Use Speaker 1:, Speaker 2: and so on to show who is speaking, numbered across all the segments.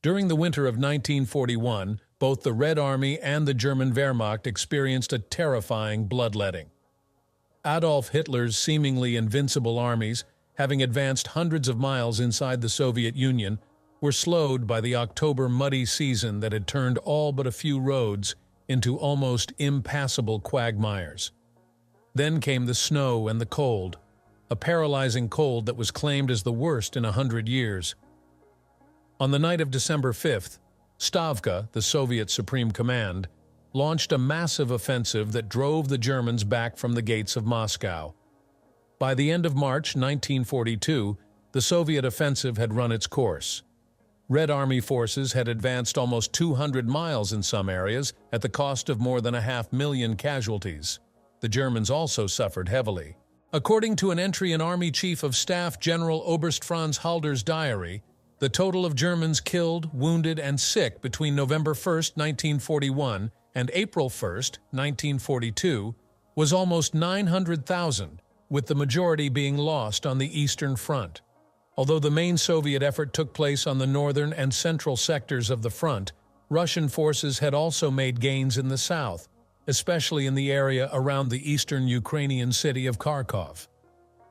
Speaker 1: During the winter of 1941, both the Red Army and the German Wehrmacht experienced a terrifying bloodletting. Adolf Hitler's seemingly invincible armies, having advanced hundreds of miles inside the Soviet Union, were slowed by the October muddy season that had turned all but a few roads into almost impassable quagmires. Then came the snow and the cold, a paralyzing cold that was claimed as the worst in 100 years. On the night of December 5th, Stavka, the Soviet Supreme Command, launched a massive offensive that drove the Germans back from the gates of Moscow. By the end of March 1942, the Soviet offensive had run its course. Red Army forces had advanced almost 200 miles in some areas at the cost of more than 500,000 casualties. The Germans also suffered heavily. According to an entry in Army Chief of Staff General Oberst Franz Halder's diary, the total of Germans killed, wounded, and sick between November 1, 1941 and April 1, 1942 was almost 900,000, with the majority being lost on the Eastern Front. Although the main Soviet effort took place on the northern and central sectors of the front, Russian forces had also made gains in the south, especially in the area around the eastern Ukrainian city of Kharkov.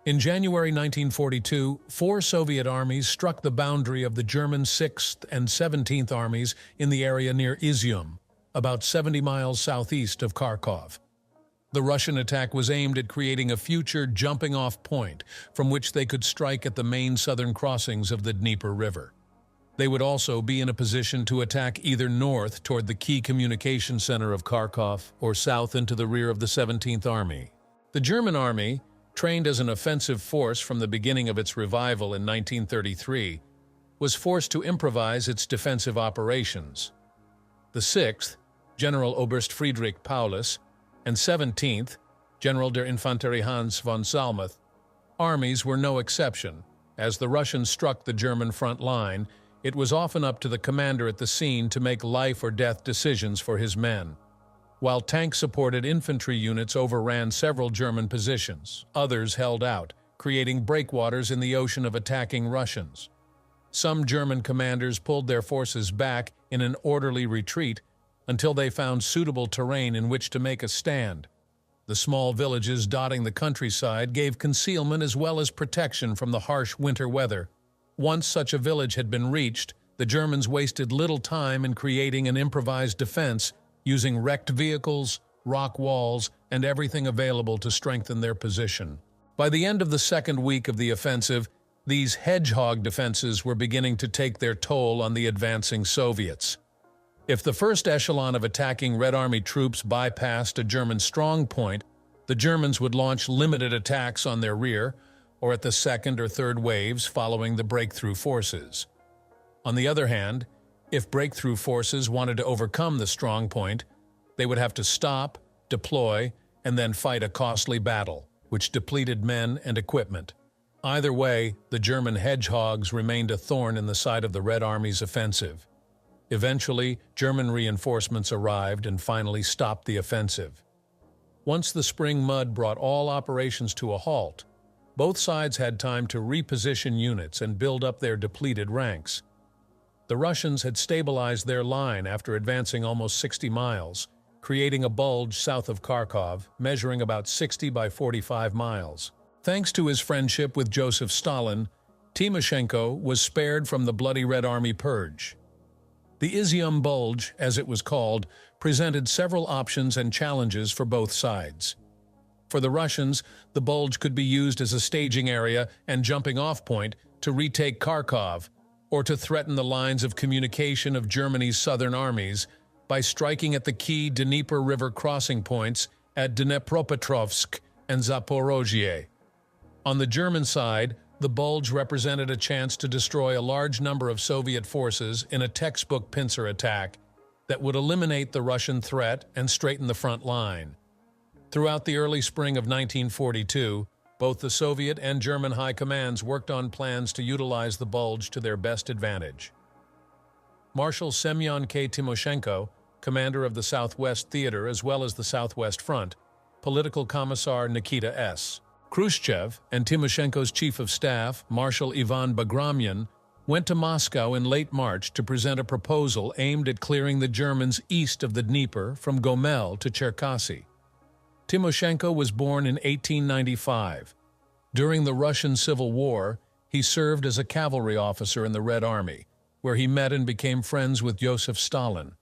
Speaker 1: In January 1942, 4 Soviet armies struck the boundary of the German 6th and 17th Armies in the area near Izyum, about 70 miles southeast of Kharkov. The Russian attack was aimed at creating a future jumping-off point from which they could strike at the main southern crossings of the Dnieper River. They would also be in a position to attack either north toward the key communication center of Kharkov or south into the rear of the 17th Army. The German Army, trained as an offensive force from the beginning of its revival in 1933, was forced to improvise its defensive operations. The 6th, General Oberst Friedrich Paulus, and 17th, General der Infanterie Hans von Salmuth, armies were no exception. As the Russians struck the German front line, it was often up to the commander at the scene to make life-or-death decisions for his men. While tank-supported infantry units overran several German positions, others held out, creating breakwaters in the ocean of attacking Russians. Some German commanders pulled their forces back in an orderly retreat until they found suitable terrain in which to make a stand. The small villages dotting the countryside gave concealment as well as protection from the harsh winter weather. Once such a village had been reached, the Germans wasted little time in creating an improvised defense using wrecked vehicles, rock walls, and everything available to strengthen their position. By the end of the second week of the offensive, these hedgehog defenses were beginning to take their toll on the advancing Soviets. If the first echelon of attacking Red Army troops bypassed a German strong point, the Germans would launch limited attacks on their rear, or at the second or third waves following the breakthrough forces. On the other hand, if breakthrough forces wanted to overcome the strong point, they would have to stop, deploy, and then fight a costly battle, which depleted men and equipment. Either way, the German hedgehogs remained a thorn in the side of the Red Army's offensive. Eventually, German reinforcements arrived and finally stopped the offensive. Once the spring mud brought all operations to a halt, both sides had time to reposition units and build up their depleted ranks. The Russians had stabilized their line after advancing almost 60 miles, creating a bulge south of Kharkov, measuring about 60 by 45 miles. Thanks to his friendship with Joseph Stalin, Timoshenko was spared from the bloody Red Army purge. The Izium bulge, as it was called, presented several options and challenges for both sides. For the Russians, the bulge could be used as a staging area and jumping-off point to retake Kharkov, or to threaten the lines of communication of Germany's southern armies by striking at the key Dnieper River crossing points at Dnepropetrovsk and Zaporozhye. On the German side, the bulge represented a chance to destroy a large number of Soviet forces in a textbook pincer attack that would eliminate the Russian threat and straighten the front line. Throughout the early spring of 1942, both the Soviet and German high commands worked on plans to utilize the bulge to their best advantage. Marshal Semyon K. Timoshenko, commander of the Southwest Theater as well as the Southwest Front, political commissar Nikita S. Khrushchev, and Timoshenko's chief of staff, Marshal Ivan Bagramyan, went to Moscow in late March to present a proposal aimed at clearing the Germans east of the Dnieper from Gomel to Cherkasy. Timoshenko was born in 1895. During the Russian Civil War, he served as a cavalry officer in the Red Army, where he met and became friends with Joseph Stalin.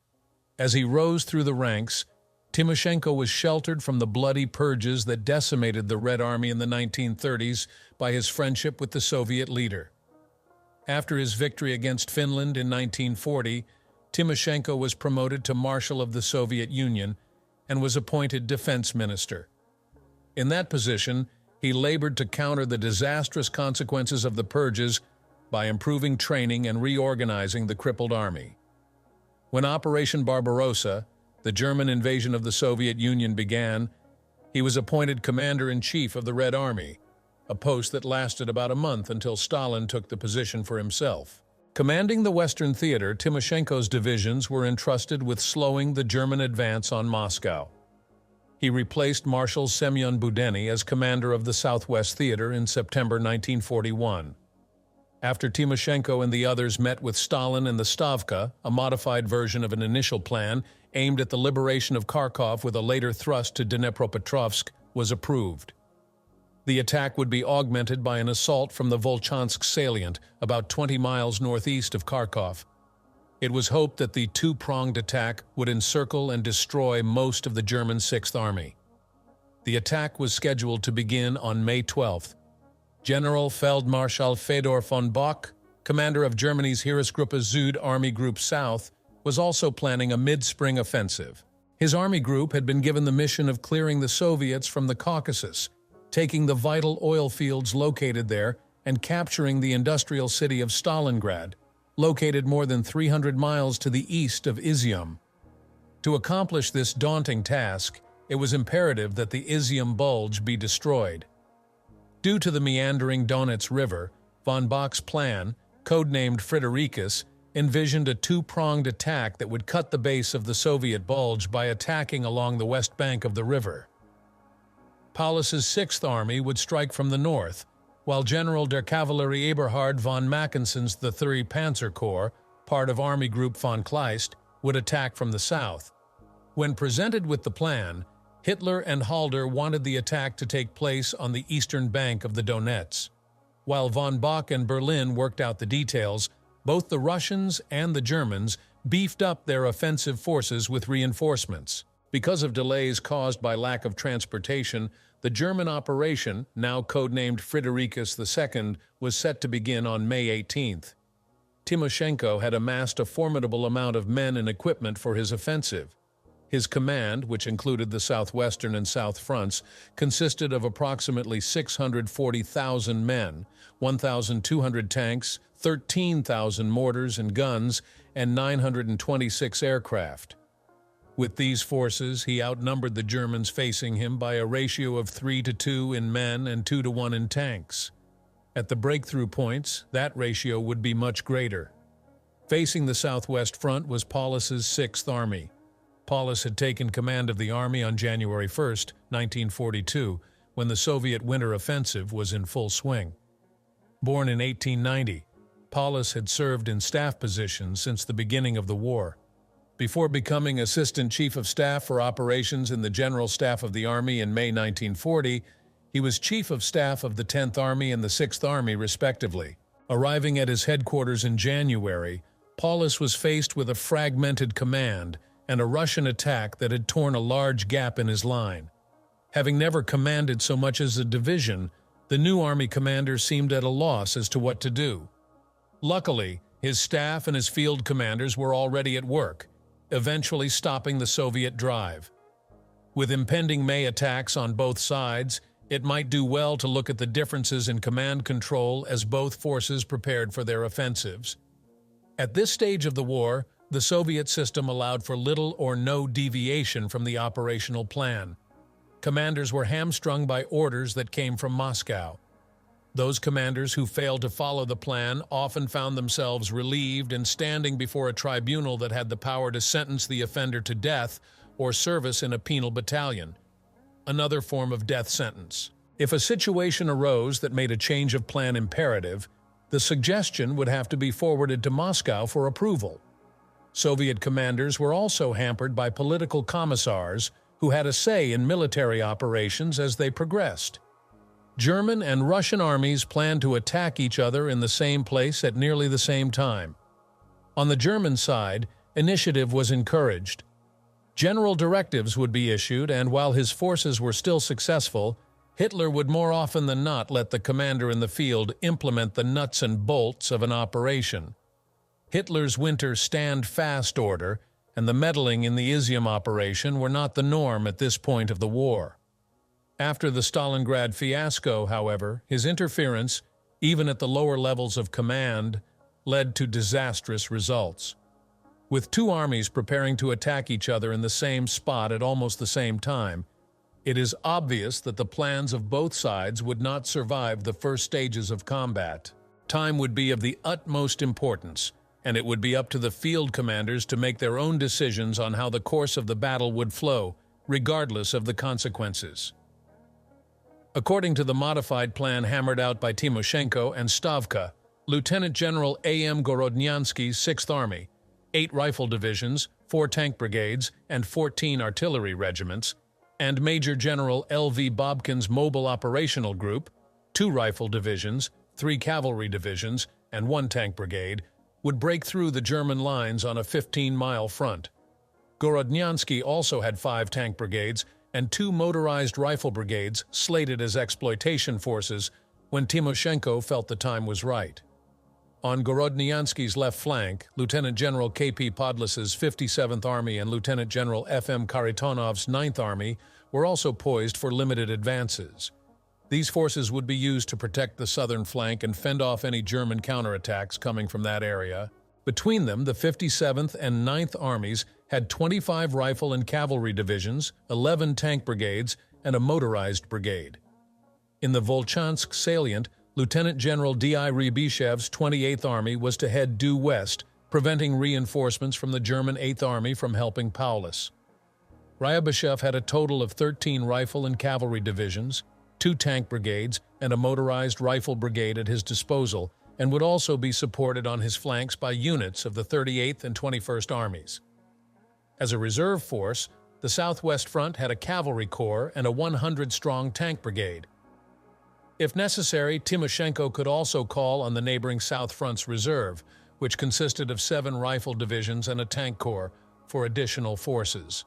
Speaker 1: As he rose through the ranks, Timoshenko was sheltered from the bloody purges that decimated the Red Army in the 1930s by his friendship with the Soviet leader. After his victory against Finland in 1940, Timoshenko was promoted to Marshal of the Soviet Union and was appointed defense minister. In that position, he labored to counter the disastrous consequences of the purges by improving training and reorganizing the crippled army. When Operation Barbarossa, the German invasion of the Soviet Union, began, he was appointed commander-in-chief of the Red Army, a post that lasted about a month until Stalin took the position for himself. Commanding the Western Theater, Timoshenko's divisions were entrusted with slowing the German advance on Moscow. He replaced Marshal Semyon Budeny as commander of the Southwest Theater in September 1941. After Timoshenko and the others met with Stalin in the Stavka, a modified version of an initial plan aimed at the liberation of Kharkov with a later thrust to Dnipropetrovsk, was approved. The attack would be augmented by an assault from the Volchansk salient, about 20 miles northeast of Kharkov. It was hoped that the two-pronged attack would encircle and destroy most of the German Sixth Army. The attack was scheduled to begin on May 12th. General Feldmarschall Fedor von Bock, commander of Germany's Heeresgruppe Süd Army Group South, was also planning a mid-spring offensive. His army group had been given the mission of clearing the Soviets from the Caucasus, taking the vital oil fields located there and capturing the industrial city of Stalingrad, located more than 300 miles to the east of Izyum. To accomplish this daunting task, it was imperative that the Izium bulge be destroyed. Due to the meandering Donets River, von Bock's plan, codenamed Fridericus, envisioned a two-pronged attack that would cut the base of the Soviet bulge by attacking along the west bank of the river. Paulus's Sixth Army would strike from the north, while General der Kavallerie Eberhard von Mackensen's III Panzer Corps, part of Army Group von Kleist, would attack from the south. When presented with the plan, Hitler and Halder wanted the attack to take place on the eastern bank of the Donets. While von Bock and Berlin worked out the details, both the Russians and the Germans beefed up their offensive forces with reinforcements. Because of delays caused by lack of transportation, the German operation, now codenamed Fridericus II, was set to begin on May 18th. Timoshenko had amassed a formidable amount of men and equipment for his offensive. His command, which included the southwestern and south fronts, consisted of approximately 640,000 men, 1,200 tanks, 13,000 mortars and guns, and 926 aircraft. With these forces, he outnumbered the Germans facing him by a ratio of 3-2 in men and 2-1 in tanks. At the breakthrough points, that ratio would be much greater. Facing the southwest front was Paulus's Sixth Army. Paulus had taken command of the army on January 1, 1942, when the Soviet winter offensive was in full swing. Born in 1890, Paulus had served in staff positions since the beginning of the war. Before becoming Assistant Chief of Staff for Operations in the General Staff of the Army in May 1940, he was Chief of Staff of the 10th Army and the 6th Army, respectively. Arriving at his headquarters in January, Paulus was faced with a fragmented command and a Russian attack that had torn a large gap in his line. Having never commanded so much as a division, the new army commander seemed at a loss as to what to do. Luckily, his staff and his field commanders were already at work, eventually stopping the Soviet drive. With impending May attacks on both sides, it might do well to look at the differences in command control as both forces prepared for their offensives. At this stage of the war, the Soviet system allowed for little or no deviation from the operational plan. Commanders were hamstrung by orders that came from Moscow. Those commanders who failed to follow the plan often found themselves relieved and standing before a tribunal that had the power to sentence the offender to death or service in a penal battalion, another form of death sentence. If a situation arose that made a change of plan imperative, The suggestion would have to be forwarded to Moscow for approval. Soviet commanders were also hampered by political commissars who had a say in military operations as they progressed. German and Russian armies planned to attack each other in the same place at nearly the same time. On the German side, initiative was encouraged. General directives would be issued, and while his forces were still successful, Hitler would more often than not let the commander in the field implement the nuts and bolts of an operation. Hitler's winter stand-fast order and the meddling in the Izium operation were not the norm at this point of the war. After the Stalingrad fiasco, however, his interference, even at the lower levels of command, led to disastrous results. With two armies preparing to attack each other in the same spot at almost the same time, it is obvious that the plans of both sides would not survive the first stages of combat. Time would be of the utmost importance, and it would be up to the field commanders to make their own decisions on how the course of the battle would flow, regardless of the consequences. According to the modified plan hammered out by Timoshenko and Stavka, Lieutenant General A.M. Gorodnyansky's 6th Army, 8 rifle divisions, 4 tank brigades, and 14 artillery regiments, and Major General L.V. Bobkin's Mobile Operational Group, 2 rifle divisions, 3 cavalry divisions, and 1 tank brigade, would break through the German lines on a 15-mile front. Gorodnyansky also had 5 tank brigades and 2 motorized rifle brigades slated as exploitation forces when Timoshenko felt the time was right. On Gorodnyansky's left flank, Lieutenant General K.P. Podles's 57th Army and Lieutenant General F.M. Karitonov's 9th Army were also poised for limited advances. These forces would be used to protect the southern flank and fend off any German counterattacks coming from that area. Between them, the 57th and 9th Armies had 25 rifle and cavalry divisions, 11 tank brigades, and a motorized brigade. In the Volchansk salient, Lieutenant General D.I. Rybishev's 28th Army was to head due west, preventing reinforcements from the German 8th Army from helping Paulus. Rybishev had a total of 13 rifle and cavalry divisions, 2 tank brigades, and a motorized rifle brigade at his disposal, and would also be supported on his flanks by units of the 38th and 21st Armies. As a reserve force, the Southwest Front had a cavalry corps and a 100-strong tank brigade. If necessary, Timoshenko could also call on the neighboring South Front's reserve, which consisted of 7 rifle divisions and a tank corps, for additional forces.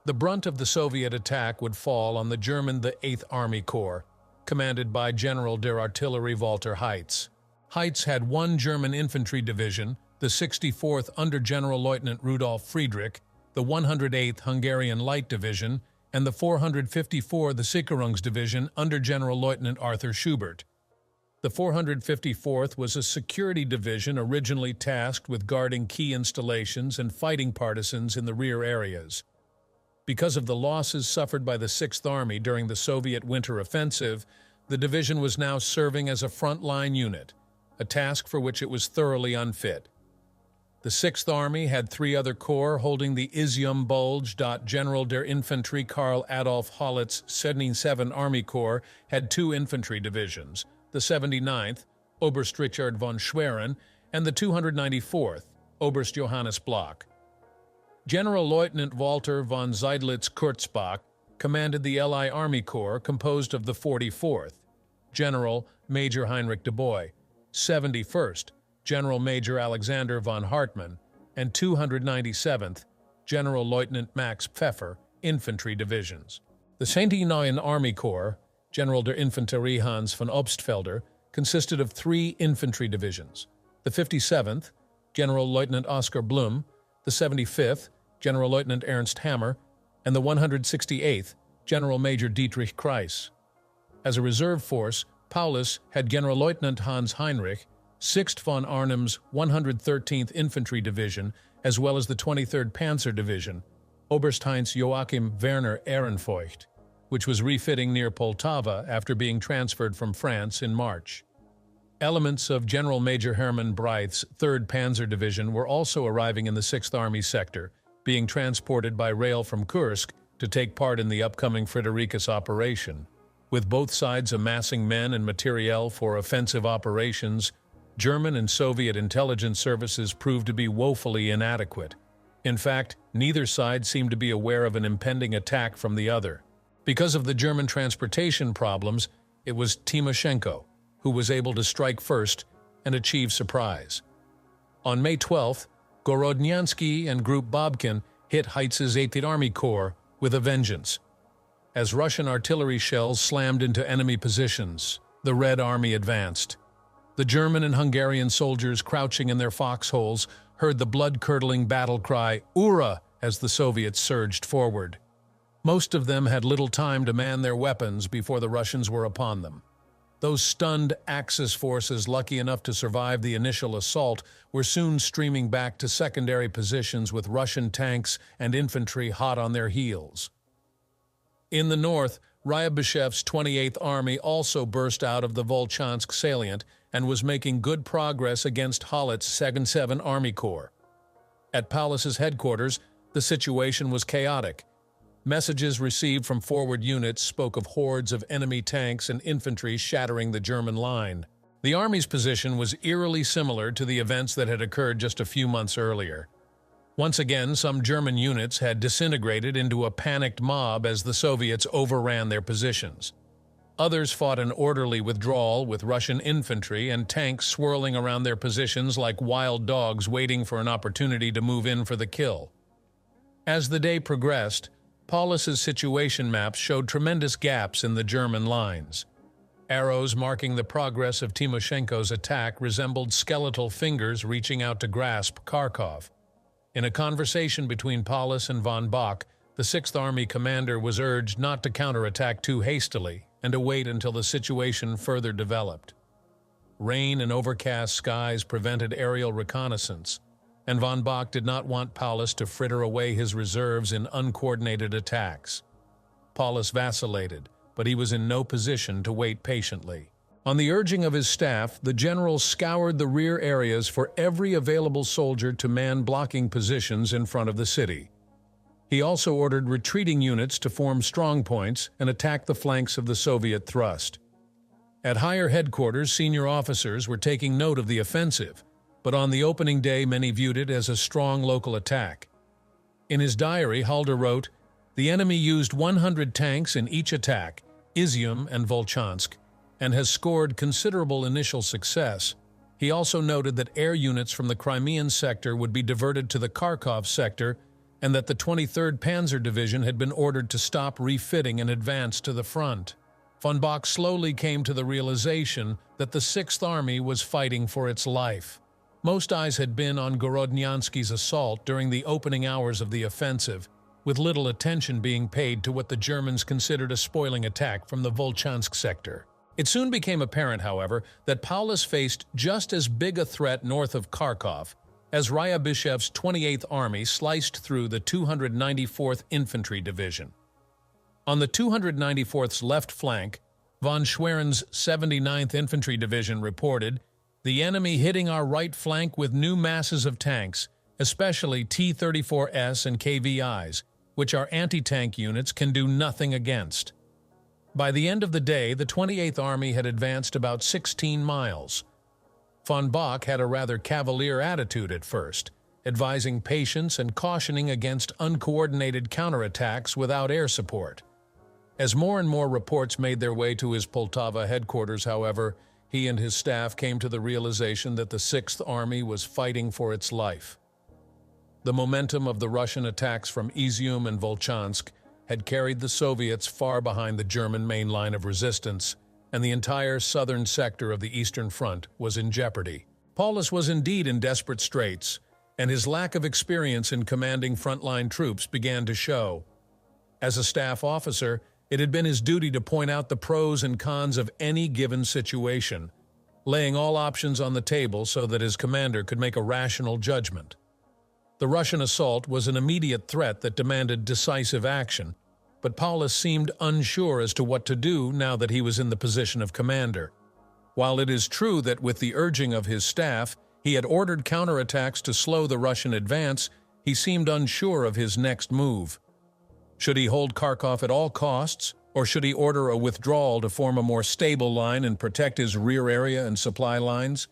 Speaker 1: The brunt of the Soviet attack would fall on the German 8th Army Corps, commanded by General der Artillerie Walter Heitz. Heitz had 1 German infantry division, the 64th under Generalleutnant Rudolf Friedrich, the 108th Hungarian Light Division, and the 454 the Sicherungsdivision under Generalleutnant Arthur Schubert. The 454th was a security division originally tasked with guarding key installations and fighting partisans in the rear areas. Because of the losses suffered by the 6th Army during the Soviet winter offensive, the division was now serving as a front-line unit, a task for which it was thoroughly unfit. The 6th Army had 3 other corps holding the Izium bulge. General der Infanterie Karl Adolf Hollitz's 77 Army Corps had 2 infantry divisions, the 79th, Oberst Richard von Schwerin, and the 294th, Oberst Johannes Block. Generalleutnant Walter von Seydlitz-Kurzbach commanded the LI Army Corps composed of the 44th, General Major Heinrich de Boy, 71st, General Major Alexander von Hartmann, and 297th, General Lieutenant Max Pfeffer, infantry divisions. The 79th Army Corps, General der Infanterie Hans von Obstfelder, consisted of 3 infantry divisions, the 57th, General Lieutenant Oskar Blum, the 75th, General Lieutenant Ernst Hammer, and the 168th, General Major Dietrich Kreis. As a reserve force, Paulus had General Lieutenant Hans Heinrich, 6th von Arnhem's 113th Infantry Division, as well as the 23rd Panzer Division, Oberst Heinz Joachim Werner Ehrenfeucht, which was refitting near Poltava after being transferred from France in March. Elements of General Major Hermann Breith's 3rd Panzer Division were also arriving in the 6th Army sector, being transported by rail from Kursk to take part in the upcoming Fridericus operation. With both sides amassing men and materiel for offensive operations, German and Soviet intelligence services proved to be woefully inadequate. In fact, neither side seemed to be aware of an impending attack from the other. Because of the German transportation problems, it was Timoshenko who was able to strike first and achieve surprise. On May 12th, Gorodnyansky and Group Babkin hit Heitz's 8th Army Corps with a vengeance. As Russian artillery shells slammed into enemy positions, the Red Army advanced. The German and Hungarian soldiers crouching in their foxholes heard the blood-curdling battle cry, "Ura!" as the Soviets surged forward. Most of them had little time to man their weapons before the Russians were upon them. Those stunned Axis forces lucky enough to survive the initial assault were soon streaming back to secondary positions with Russian tanks and infantry hot on their heels. In the north, Ryabyshev's 28th Army also burst out of the Volchansk salient and was making good progress against Hollett's 2nd Army Corps. At Paulus's headquarters, the situation was chaotic. Messages received from forward units spoke of hordes of enemy tanks and infantry shattering the German line. The Army's position was eerily similar to the events that had occurred just a few months earlier. Once again, some German units had disintegrated into a panicked mob as the Soviets overran their positions. Others fought an orderly withdrawal with Russian infantry and tanks swirling around their positions like wild dogs waiting for an opportunity to move in for the kill. As the day progressed, Paulus's situation maps showed tremendous gaps in the German lines. Arrows marking the progress of Timoshenko's attack resembled skeletal fingers reaching out to grasp Kharkov. In a conversation between Paulus and von Bock, the 6th Army commander was urged not to counterattack too hastily and to wait until the situation further developed. Rain and overcast skies prevented aerial reconnaissance, and von Bock did not want Paulus to fritter away his reserves in uncoordinated attacks. Paulus vacillated, but he was in no position to wait patiently. On the urging of his staff, the general scoured the rear areas for every available soldier to man blocking positions in front of the city. He also ordered retreating units to form strong points and attack the flanks of the Soviet thrust. At higher headquarters, senior officers were taking note of the offensive, but on the opening day many viewed it as a strong local attack. In his diary, Halder wrote, "The enemy used 100 tanks in each attack, Izium and Volchansk, and has scored considerable initial success." He also noted that air units from the Crimean sector would be diverted to the Kharkov sector and that the 23rd Panzer Division had been ordered to stop refitting and advance to the front. Von Bock slowly came to the realization that the 6th Army was fighting for its life. Most eyes had been on Gorodnyansky's assault during the opening hours of the offensive, with little attention being paid to what the Germans considered a spoiling attack from the Volchansk sector. It soon became apparent, however, that Paulus faced just as big a threat north of Kharkov as Ryabyshev's 28th Army sliced through the 294th Infantry Division. On the 294th's left flank, von Schwerin's 79th Infantry Division reported, "The enemy hitting our right flank with new masses of tanks, especially T-34S and KVIs, which our anti-tank units can do nothing against." By the end of the day, the 28th Army had advanced about 16 miles. Von Bock had a rather cavalier attitude at first, advising patience and cautioning against uncoordinated counterattacks without air support. As more and more reports made their way to his Poltava headquarters, however, he and his staff came to the realization that the 6th Army was fighting for its life. The momentum of the Russian attacks from Izium and Volchansk had carried the Soviets far behind the German main line of resistance, and the entire southern sector of the Eastern Front was in jeopardy. Paulus was indeed in desperate straits, and his lack of experience in commanding frontline troops began to show. As a staff officer, it had been his duty to point out the pros and cons of any given situation, laying all options on the table so that his commander could make a rational judgment. The Russian assault was an immediate threat that demanded decisive action, but Paulus seemed unsure as to what to do now that he was in the position of commander. While it is true that with the urging of his staff, he had ordered counterattacks to slow the Russian advance, he seemed unsure of his next move. Should he hold Kharkov at all costs, or should he order a withdrawal to form a more stable line and protect his rear area and supply lines?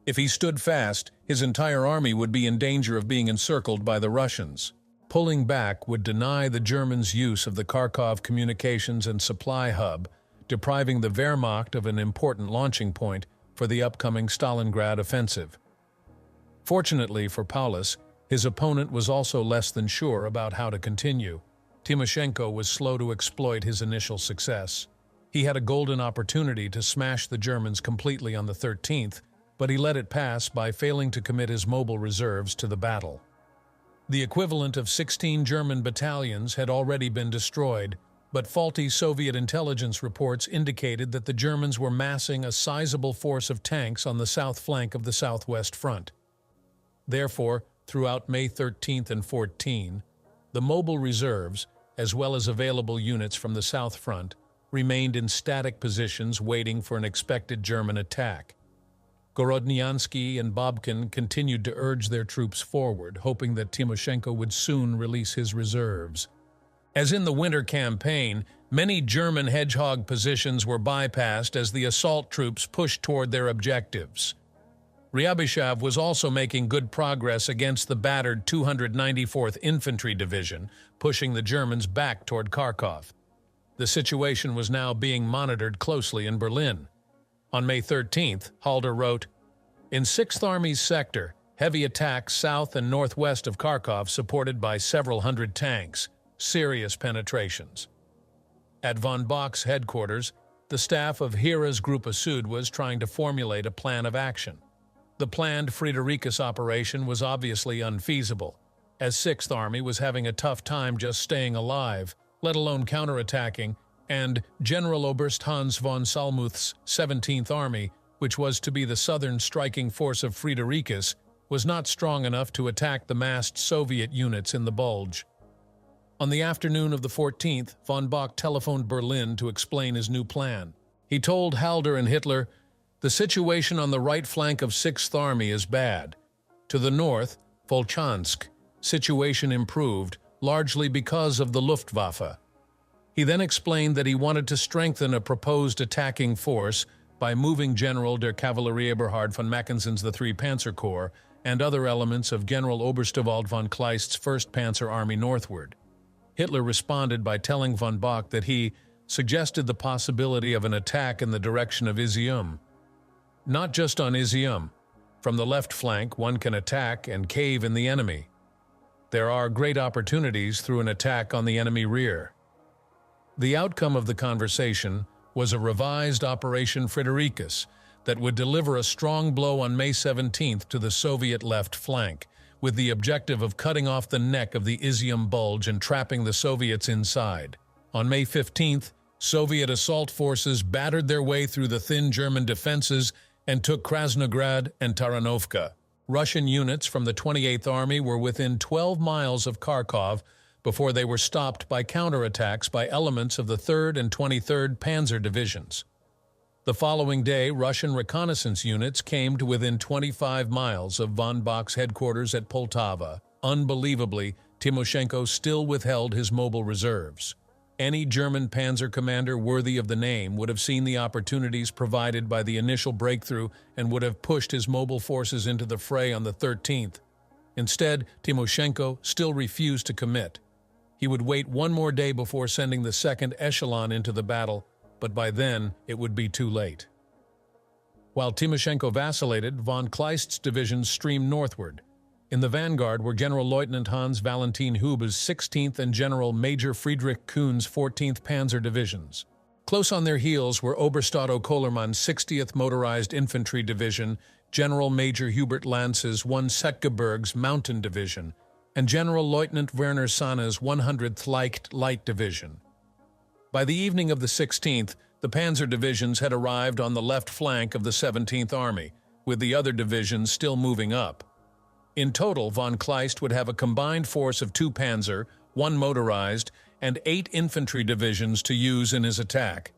Speaker 1: If he stood fast, his entire army would be in danger of being encircled by the Russians. Pulling back would deny the Germans use of the Kharkov communications and supply hub, depriving the Wehrmacht of an important launching point for the upcoming Stalingrad offensive. Fortunately for Paulus, his opponent was also less than sure about how to continue. Timoshenko was slow to exploit his initial success. He had a golden opportunity to smash the Germans completely on the 13th, but he let it pass by failing to commit his mobile reserves to the battle. The equivalent of 16 German battalions had already been destroyed, but faulty Soviet intelligence reports indicated that the Germans were massing a sizable force of tanks on the south flank of the Southwest Front. Therefore, throughout May 13th and 14, the mobile reserves, as well as available units from the South Front, remained in static positions waiting for an expected German attack. Gorodnyansky and Babkin continued to urge their troops forward, hoping that Timoshenko would soon release his reserves. As in the winter campaign, many German hedgehog positions were bypassed as the assault troops pushed toward their objectives. Ryabyshev was also making good progress against the battered 294th Infantry Division, pushing the Germans back toward Kharkov. The situation was now being monitored closely in Berlin. On May 13th, Halder wrote, "In 6th Army's sector, heavy attacks south and northwest of Kharkov supported by several hundred tanks, serious penetrations." At von Bock's headquarters, the staff of Heeres Gruppe Süd was trying to formulate a plan of action. The planned Friederichs operation was obviously unfeasible, as 6th Army was having a tough time just staying alive, let alone counterattacking, and Generaloberst Hans von Salmuth's 17th Army, which was to be the southern striking force of Friederichs, was not strong enough to attack the massed Soviet units in the Bulge. On the afternoon of the 14th, von Bock telephoned Berlin to explain his new plan. He told Halder and Hitler, "The situation on the right flank of 6th Army is bad. To the north, Volchansk, situation improved, largely because of the Luftwaffe." He then explained that he wanted to strengthen a proposed attacking force by moving General der Kavallerie Eberhard von Mackensen's the 3 Panzer Corps and other elements of General Oberstewald von Kleist's 1st Panzer Army northward. Hitler responded by telling von Bock that he suggested the possibility of an attack in the direction of Izium. Not just on Izium. From the left flank, one can attack and cave in the enemy. There are great opportunities through an attack on the enemy rear. The outcome of the conversation was a revised Operation Friederichs that would deliver a strong blow on May 17th to the Soviet left flank, with the objective of cutting off the neck of the Izium bulge and trapping the Soviets inside. On May 15th, Soviet assault forces battered their way through the thin German defenses and took Krasnograd and Taranovka. Russian units from the 28th Army were within 12 miles of Kharkov before they were stopped by counterattacks by elements of the 3rd and 23rd Panzer Divisions. The following day, Russian reconnaissance units came to within 25 miles of von Bock's headquarters at Poltava. Unbelievably, Timoshenko still withheld his mobile reserves. Any German panzer commander worthy of the name would have seen the opportunities provided by the initial breakthrough and would have pushed his mobile forces into the fray on the 13th. Instead, Timoshenko still refused to commit. He would wait one more day before sending the second echelon into the battle, but by then it would be too late. While Timoshenko vacillated, von Kleist's divisions streamed northward. In the vanguard were General-Lieutenant Hans Valentin Hube's 16th and General Major Friedrich Kuhn's 14th Panzer Divisions. Close on their heels were Oberst Otto Kollermann's 60th Motorized Infantry Division, General Major Hubert Lanz's 1 Setgeberg's Mountain Division, and General-Lieutenant Werner Sanne's 100th Leicht Light Division. By the evening of the 16th, the panzer divisions had arrived on the left flank of the 17th Army, with the other divisions still moving up. In total, von Kleist would have a combined force of 2 panzer, 1 motorized, and 8 infantry divisions to use in his attack.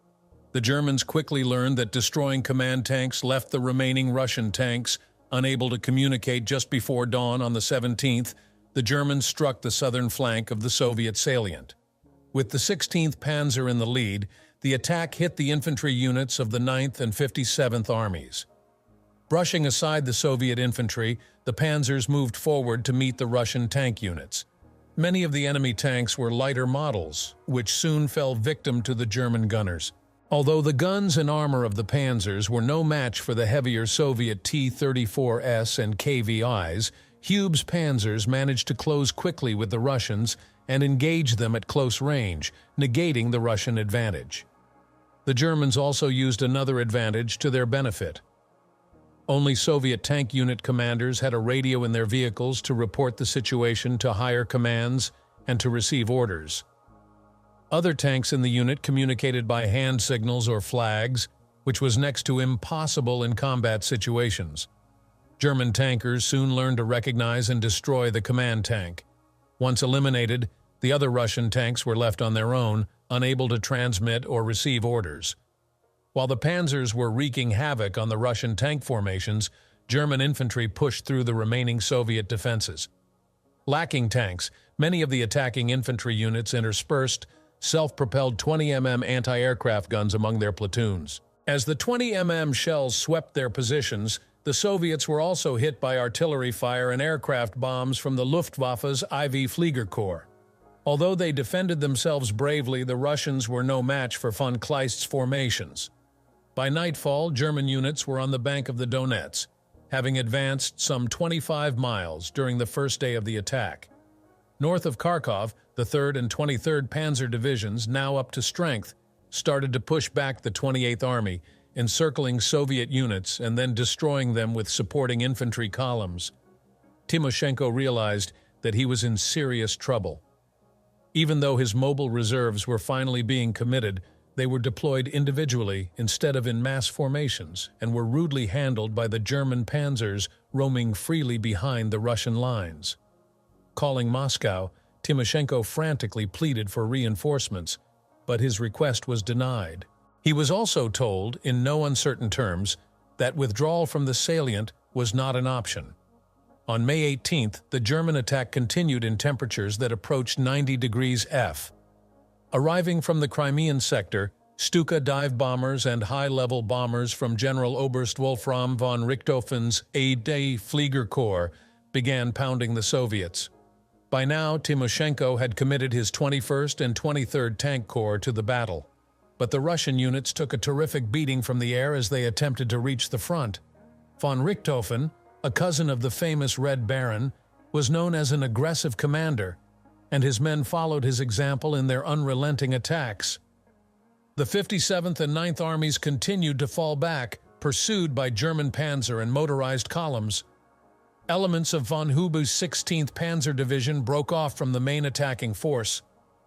Speaker 1: The Germans quickly learned that destroying command tanks left the remaining Russian tanks unable to communicate just before dawn on the 17th. The Germans struck the southern flank of the Soviet salient. With the 16th Panzer in the lead, the attack hit the infantry units of the 9th and 57th Armies. Brushing aside the Soviet infantry, the panzers moved forward to meet the Russian tank units. Many of the enemy tanks were lighter models, which soon fell victim to the German gunners. Although the guns and armor of the panzers were no match for the heavier Soviet T-34S and KVIs, Hube's panzers managed to close quickly with the Russians and engage them at close range, negating the Russian advantage. The Germans also used another advantage to their benefit. Only Soviet tank unit commanders had a radio in their vehicles to report the situation to higher commands and to receive orders. Other tanks in the unit communicated by hand signals or flags, which was next to impossible in combat situations. German tankers soon learned to recognize and destroy the command tank. Once eliminated, the other Russian tanks were left on their own, unable to transmit or receive orders. While the panzers were wreaking havoc on the Russian tank formations, German infantry pushed through the remaining Soviet defenses. Lacking tanks, many of the attacking infantry units interspersed self-propelled 20 mm anti-aircraft guns among their platoons. As the 20 mm shells swept their positions, the Soviets were also hit by artillery fire and aircraft bombs from the Luftwaffe's IV Fliegerkorps. Although they defended themselves bravely, the Russians were no match for von Kleist's formations. By nightfall, German units were on the bank of the Donets, having advanced some 25 miles during the first day of the attack. North of Kharkov, the 3rd and 23rd Panzer Divisions, now up to strength, started to push back the 28th Army, encircling Soviet units and then destroying them with supporting infantry columns. Timoshenko realized that he was in serious trouble. Even though his mobile reserves were finally being committed, they were deployed individually instead of in mass formations and were rudely handled by the German panzers roaming freely behind the Russian lines. Calling Moscow, Timoshenko frantically pleaded for reinforcements, but his request was denied. He was also told, in no uncertain terms, that withdrawal from the salient was not an option. On May 18th, the German attack continued in temperatures that approached 90 degrees F. Arriving from the Crimean sector, Stuka dive bombers and high-level bombers from General Oberst Wolfram von Richthofen's IV Fliegerkorps began pounding the Soviets. By now, Timoshenko had committed his 21st and 23rd Tank Corps to the battle. But the Russian units took a terrific beating from the air as they attempted to reach the front. Von Richthofen, a cousin of the famous Red Baron, was known as an aggressive commander, and his men followed his example in their unrelenting attacks. The 57th and 9th Armies continued to fall back, pursued by German panzer and motorized columns. Elements of von Hube's 16th Panzer Division broke off from the main attacking force.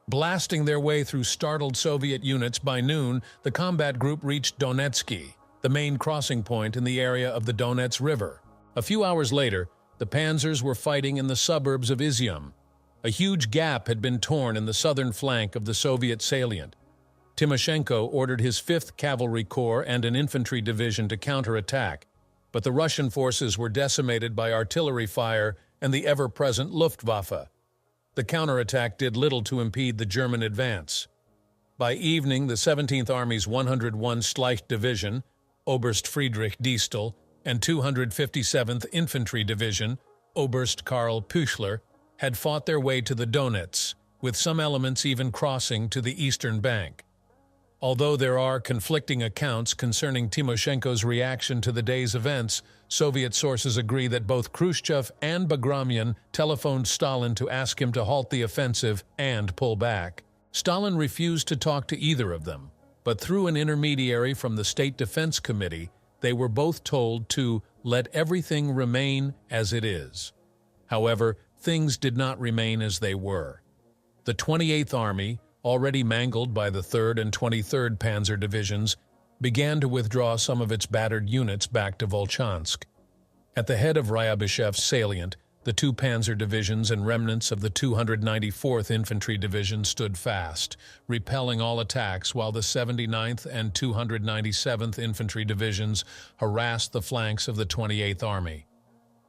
Speaker 1: Blasting their way through startled Soviet units, by noon, the combat group reached Donetsky, the main crossing point in the area of the Donets River. A few hours later, the panzers were fighting in the suburbs of Izium. A huge gap had been torn in the southern flank of the Soviet salient. Timoshenko ordered his 5th Cavalry Corps and an infantry division to counterattack, but the Russian forces were decimated by artillery fire and the ever-present Luftwaffe. The counterattack did little to impede the German advance. By evening, the 17th Army's 101 Schleicht Division, Oberst Friedrich Diestel, and 257th Infantry Division, Oberst Karl Püchler, had fought their way to the Donets, with some elements even crossing to the eastern bank. Although there are conflicting accounts concerning Timoshenko's reaction to the day's events, Soviet sources agree that both Khrushchev and Bagramyan telephoned Stalin to ask him to halt the offensive and pull back. Stalin refused to talk to either of them, but through an intermediary from the State Defense Committee, they were both told to let everything remain as it is. However, things did not remain as they were. The 28th Army, already mangled by the 3rd and 23rd Panzer Divisions, began to withdraw some of its battered units back to Volchansk. At the head of Ryabyshev's salient, the 2 Panzer Divisions and remnants of the 294th Infantry Division stood fast, repelling all attacks while the 79th and 297th Infantry Divisions harassed the flanks of the 28th Army.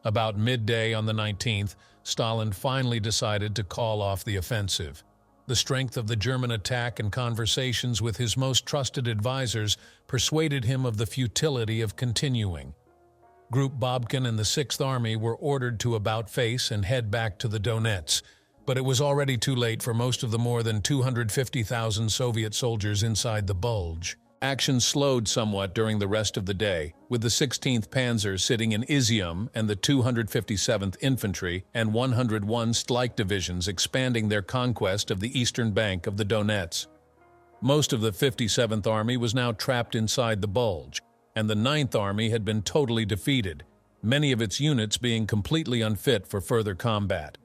Speaker 1: About midday on the 19th, Stalin finally decided to call off the offensive. The strength of the German attack and conversations with his most trusted advisors persuaded him of the futility of continuing. Group Babkin and the 6th Army were ordered to about-face and head back to the Donets, but it was already too late for most of the more than 250,000 Soviet soldiers inside the bulge. Action slowed somewhat during the rest of the day, with the 16th Panzer sitting in Izium and the 257th Infantry and 101 Stlyk divisions expanding their conquest of the eastern bank of the Donets. Most of the 57th Army was now trapped inside the bulge, and the 9th Army had been totally defeated, many of its units being completely unfit for further combat.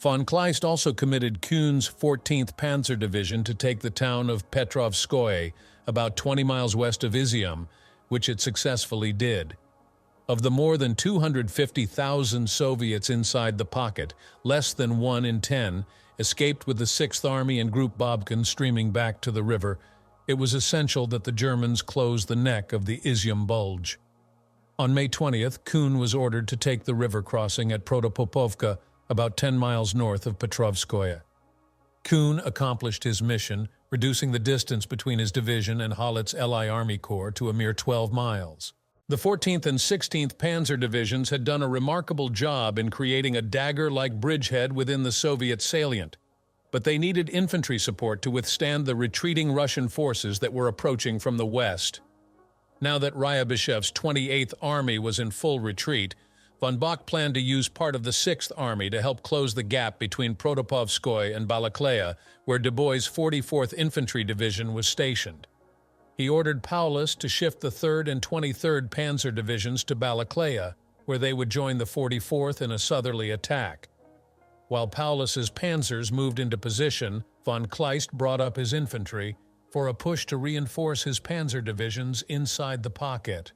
Speaker 1: Von Kleist also committed Kuhn's 14th Panzer Division to take the town of Petrovskoye, about 20 miles west of Izium, which it successfully did. Of the more than 250,000 Soviets inside the pocket, less than 1 in 10 escaped with the 6th Army and Group Babkin streaming back to the river. It was essential that the Germans close the neck of the Izium bulge. On May 20th, Kuhn was ordered to take the river crossing at Protopopovka, about 10 miles north of Petrovskoye. Kuhn accomplished his mission, reducing the distance between his division and Hollett's LI Army Corps to a mere 12 miles. The 14th and 16th Panzer Divisions had done a remarkable job in creating a dagger-like bridgehead within the Soviet salient, but they needed infantry support to withstand the retreating Russian forces that were approaching from the west. Now that Ryabyshev's 28th Army was in full retreat, von Bock planned to use part of the 6th Army to help close the gap between Protopovskoye and Balaklaya, where Du Bois' 44th Infantry Division was stationed. He ordered Paulus to shift the 3rd and 23rd Panzer Divisions to Balaklaya, where they would join the 44th in a southerly attack. While Paulus's panzers moved into position, von Kleist brought up his infantry for a push to reinforce his panzer divisions inside the pocket.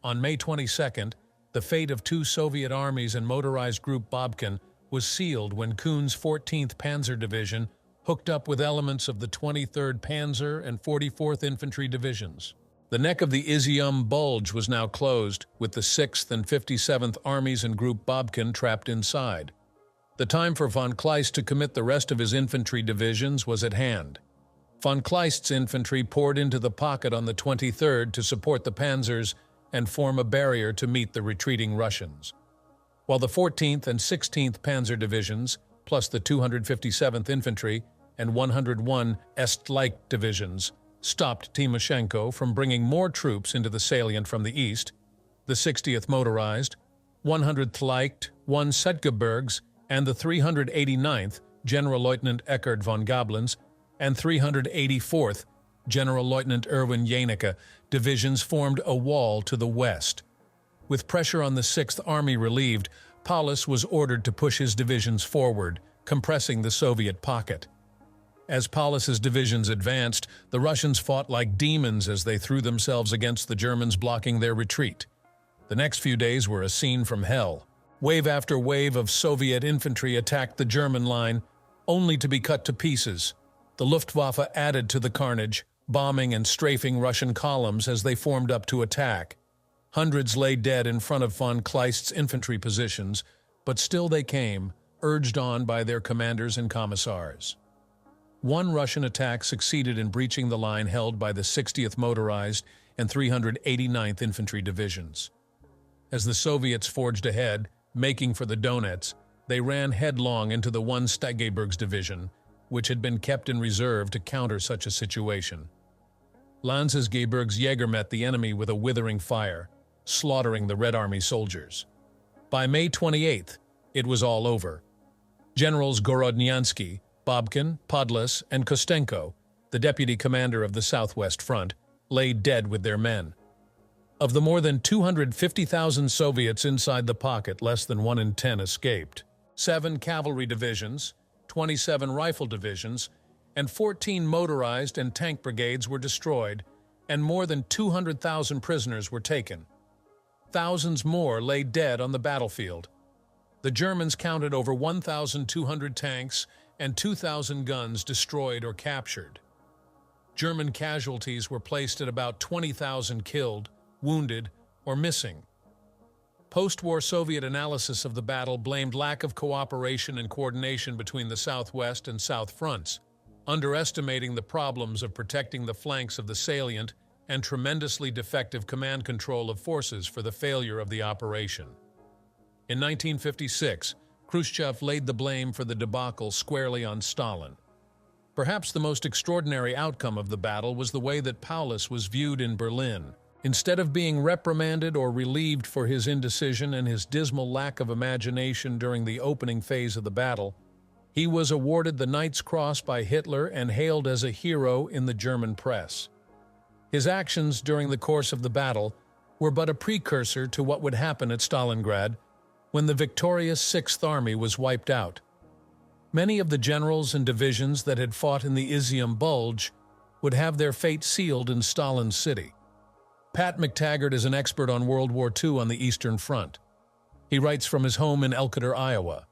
Speaker 1: On May 22nd, the fate of 2 Soviet armies and motorized Group Babkin was sealed when Kuhn's 14th Panzer Division hooked up with elements of the 23rd Panzer and 44th Infantry Divisions. The neck of the Izium bulge was now closed, with the 6th and 57th Armies and Group Babkin trapped inside. The time for von Kleist to commit the rest of his infantry divisions was at hand. Von Kleist's infantry poured into the pocket on the 23rd to support the panzers and form a barrier to meet the retreating Russians, while the 14th and 16th Panzer Divisions, plus the 257th Infantry and 101 Stlyk divisions, stopped Timoshenko from bringing more troops into the salient from the east. The 60th Motorized, 100th Light, 1 Setgebergs, and the 389th Generalleutnant Eckhard von Gablenz and 384th Generalleutnant Erwin Janicke divisions formed a wall to the west. With pressure on the 6th Army relieved, Paulus was ordered to push his divisions forward, compressing the Soviet pocket. As Paulus's divisions advanced, the Russians fought like demons as they threw themselves against the Germans blocking their retreat. The next few days were a scene from hell. Wave after wave of Soviet infantry attacked the German line, only to be cut to pieces. The Luftwaffe added to the carnage, bombing and strafing Russian columns as they formed up to attack. Hundreds lay dead in front of von Kleist's infantry positions, but still they came, urged on by their commanders and commissars. One Russian attack succeeded in breaching the line held by the 60th Motorized and 389th Infantry Divisions. As the Soviets forged ahead, making for the Donets, they ran headlong into the 1 Stegebergs Division, which had been kept in reserve to counter such a situation. Landesgebirgs Jäger met the enemy with a withering fire, slaughtering the Red Army soldiers. By May 28th, it was all over. Generals Gorodniansky, Babkin, Podlas, and Kostenko, the deputy commander of the Southwest Front, lay dead with their men. Of the more than 250,000 Soviets inside the pocket, less than 1 in 10 escaped. 7 cavalry divisions, 27 rifle divisions, and 14 motorized and tank brigades were destroyed, and more than 200,000 prisoners were taken. Thousands more lay dead on the battlefield. The Germans counted over 1,200 tanks and 2,000 guns destroyed or captured. German casualties were placed at about 20,000 killed, wounded, or missing. Post-war Soviet analysis of the battle blamed lack of cooperation and coordination between the Southwest and South fronts, underestimating the problems of protecting the flanks of the salient and tremendously defective command control of forces for the failure of the operation. In 1956, Khrushchev laid the blame for the debacle squarely on Stalin. Perhaps the most extraordinary outcome of the battle was the way that Paulus was viewed in Berlin. Instead of being reprimanded or relieved for his indecision and his dismal lack of imagination during the opening phase of the battle, he was awarded the Knight's Cross by Hitler and hailed as a hero in the German press. His actions during the course of the battle were but a precursor to what would happen at Stalingrad when the victorious Sixth Army was wiped out. Many of the generals and divisions that had fought in the Izium bulge would have their fate sealed in Stalin's city. Pat McTaggart is an expert on World War II on the Eastern Front. He writes from his home in Elkader, Iowa.